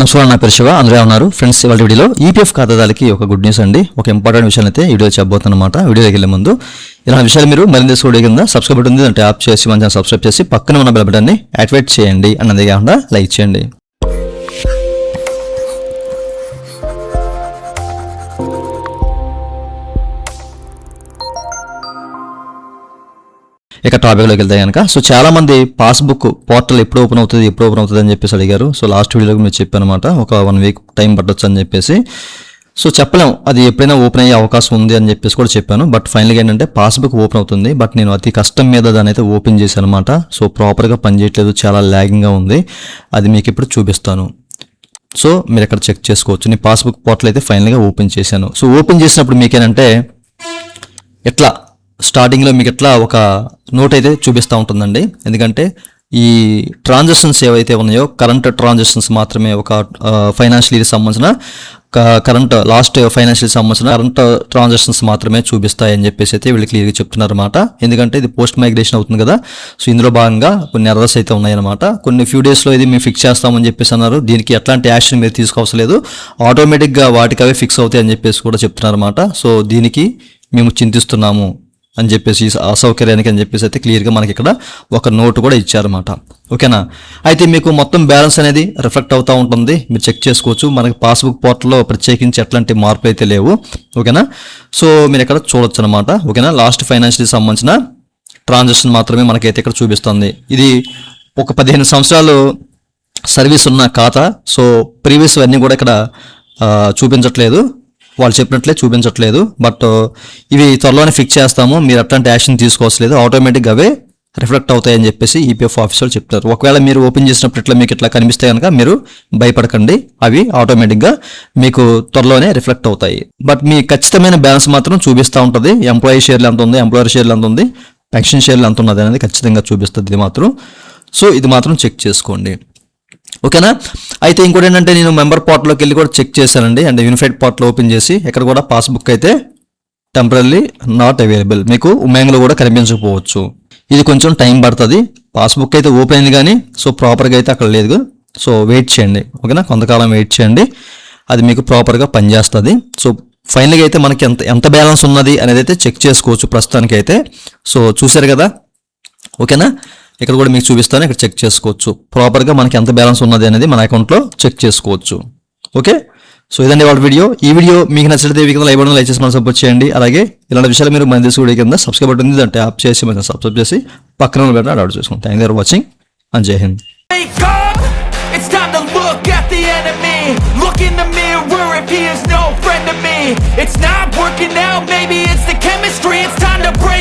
నమస్కారం, నా పేరు శివ. అందరూ ఉన్నారు ఫ్రెండ్స్. ఇవాళ వీడియోలో ఈపీఎఫ్ ఖాతాదారులకి ఒక గుడ్ న్యూస్ అండి. ఒక ఇంపార్టెంట్ విషయం అయితే వీడియో చెప్పబోతున్నా అనమాట. వీడియోకి వెళ్ళే ముందు ఇలాంటి విషయాలు మీరు మరింత వీడియో కింద సబ్స్క్రైబ్ బటన్ ఉంది అంటే ట్యాప్ చేసి మన ఛానల్ సబ్స్క్రైబ్ చేసి పక్కన ఉన్న బెల్ బటన్ని యాక్టివేట్ చేయండి. అన్నది కాకుండా లైక్ చేయండి. ఇక టాపిక్లోకి వెళ్తే కనుక చాలా మంది పాస్బుక్ పోర్టల్ ఎప్పుడు ఓపెన్ అవుతుంది అని చెప్పేసి అడిగారు. లాస్ట్ వీడియోలో మీరు చెప్పాను అనమాట, ఒక 1 వీక్ టైం పట్టొచ్చు అని చెప్పేసి. చెప్పలేం అది ఎప్పుడైనా ఓపెన్ అయ్యే అవకాశం ఉంది అని చెప్పేసి కూడా చెప్పాను. బట్ ఫైనల్గా ఏంటంటే పాస్బుక్ ఓపెన్ అవుతుంది. బట్ నేను అతి కష్టం మీద దాని అయితే ఓపెన్ చేశాను అనమాట. ప్రాపర్గా పనిచేయట్లేదు, చాలా ల్యాగింగ్గా ఉంది. అది మీకు ఇప్పుడు చూపిస్తాను. మీరు ఇక్కడ చెక్ చేసుకోవచ్చు. నేను పాస్బుక్ పోర్టల్ అయితే ఫైనల్గా ఓపెన్ చేశాను. ఓపెన్ చేసినప్పుడు మీకేనంటే ఎట్లా స్టార్టింగ్లో మీకు ఎట్లా ఒక నోట్ అయితే చూపిస్తూ ఉంటుందండి. ఎందుకంటే ఈ ట్రాన్సాక్షన్స్ ఏవైతే ఉన్నాయో కరెంట్ ట్రాన్సాక్షన్స్ మాత్రమే, ఒక ఫైనాన్షియల్ ఇయర్ సంబంధించిన కరెంట్ లాస్ట్ ఫైనాన్షియల్ సంబంధించిన కరెంట్ ట్రాన్సాక్షన్స్ మాత్రమే చూపిస్తాయని చెప్పేసి అయితే వీళ్ళు క్లియర్గా చెప్తున్నారు అనమాట. ఎందుకంటే ఇది పోస్ట్ మైగ్రేషన్ అవుతుంది కదా. ఇందులో భాగంగా కొన్ని ఎర్రర్స్ అయితే ఉన్నాయన్నమాట. కొన్ని ఫ్యూ డేస్లో ఇది మేము ఫిక్స్ చేస్తామని చెప్పేసి అన్నారు. దీనికి ఎట్లాంటి యాక్షన్ మీరు తీసుకోవసం లేదు, ఆటోమేటిక్గా వాటికి అవే ఫిక్స్ అవుతాయి అని చెప్పేసి కూడా చెప్తున్నారు అనమాట. దీనికి మేము చింతిస్తున్నాము అని చెప్పేసి అసౌకర్యానికి అని చెప్పేసి అయితే క్లియర్గా మనకి ఇక్కడ ఒక నోట్ కూడా ఇచ్చారన్నమాట. ఓకేనా. అయితే మీకు మొత్తం బ్యాలెన్స్ అనేది రిఫ్లెక్ట్ అవుతూ ఉంటుంది, మీరు చెక్ చేసుకోవచ్చు. మనకి పాస్బుక్ పోర్టల్లో ప్రత్యేకించి ఎట్లాంటి మార్పులు అయితే లేవు. ఓకేనా. మీరు ఇక్కడ చూడొచ్చు అనమాట. ఓకేనా. లాస్ట్ ఫైనాన్షియల్ సంబంధించిన ట్రాన్సాక్షన్ మాత్రమే మనకైతే ఇక్కడ చూపిస్తుంది. ఇది ఒక 15 సంవత్సరాలు సర్వీస్ ఉన్న ఖాతా. ప్రీవియస్ అన్నీ కూడా ఇక్కడ చూపించట్లేదు, వాళ్ళు చెప్పినట్లే చూపించట్లేదు. బట్ ఇవి త్వరలోనే ఫిక్స్ చేస్తాము, మీరు అట్లాంటి యాక్షన్ తీసుకోవట్లేదు, ఆటోమేటిక్గా అవే రిఫ్లెక్ట్ అవుతాయని చెప్పేసి ఈపీఎఫ్ ఆఫీసర్ చెప్తారు. ఒకవేళ మీరు ఓపెన్ చేసినప్పుడు ఇట్లా మీకు ఇట్లా కనిపిస్తే కనుక మీరు భయపడకండి, అవి ఆటోమేటిక్గా మీకు త్వరలోనే రిఫ్లెక్ట్ అవుతాయి. బట్ మీ ఖచ్చితమైన బ్యాలెన్స్ మాత్రం చూపిస్తూ ఉంటుంది. ఎంప్లాయీ షేర్లు ఎంత ఉంది, ఎంప్లాయర్ షేర్లు ఎంత ఉంది, పెన్షన్ షేర్లు ఎంత ఉన్నది అనేది ఖచ్చితంగా చూపిస్తుంది ఇది మాత్రం. ఇది మాత్రం చెక్ చేసుకోండి. ఓకేనా. అయితే ఇంకోటి ఏంటంటే నేను మెంబర్ పోర్టల్లోకి వెళ్ళి కూడా చెక్ చేశానండి. అంటే యూనిఫైడ్ పోర్టల్ ఓపెన్ చేసి ఇక్కడ కూడా పాస్బుక్ అయితే టెంపరరీ నాట్ అవైలబుల్, మీకు ఉమాంగ్లో కూడా కనిపించకపోవచ్చు. ఇది కొంచెం టైం పడుతుంది. పాస్బుక్ అయితే ఓపెన్ అయింది కానీ ప్రాపర్గా అయితే అక్కడ లేదు. వెయిట్ చేయండి. ఓకేనా, కొంతకాలం వెయిట్ చేయండి, అది మీకు ప్రాపర్గా పనిచేస్తుంది. ఫైనల్గా అయితే మనకి ఎంత బ్యాలెన్స్ ఉన్నది అనేది అయితే చెక్ చేసుకోవచ్చు ప్రస్తుతానికి అయితే. చూశారు కదా. ఓకేనా. ఇక్కడ కూడా మీకు చూపిస్తాను, ఇక్కడ చెక్ చేసుకోవచ్చు. ప్రాపర్గా మనకి ఎంత బ్యాలెన్స్ ఉన్నది అనేది మన అకౌంట్లో చెక్ చేసుకోవచ్చు. ఓకే. ఇదండి వాళ్ళ వీడియో. ఈ వీడియో మీకు నచ్చితే కింద లైక్ బటన్ లైక్ చేసి మనం సపోర్ట్ చేయండి. అలాగే ఇలాంటి విషయాలు మీరు మన వీడియో కింద సబ్స్క్రైబ్ బటన్ ఉంది అంటే ట్యాప్ చేసి మనం సబ్స్క్రైబ్ చేసి పక్కన ఉన్న బటన్ ఆర్డర్ చేసుకోండి. Thank you for watching and జై Hind. It's not working out, maybe it's the chemistry, it's time to break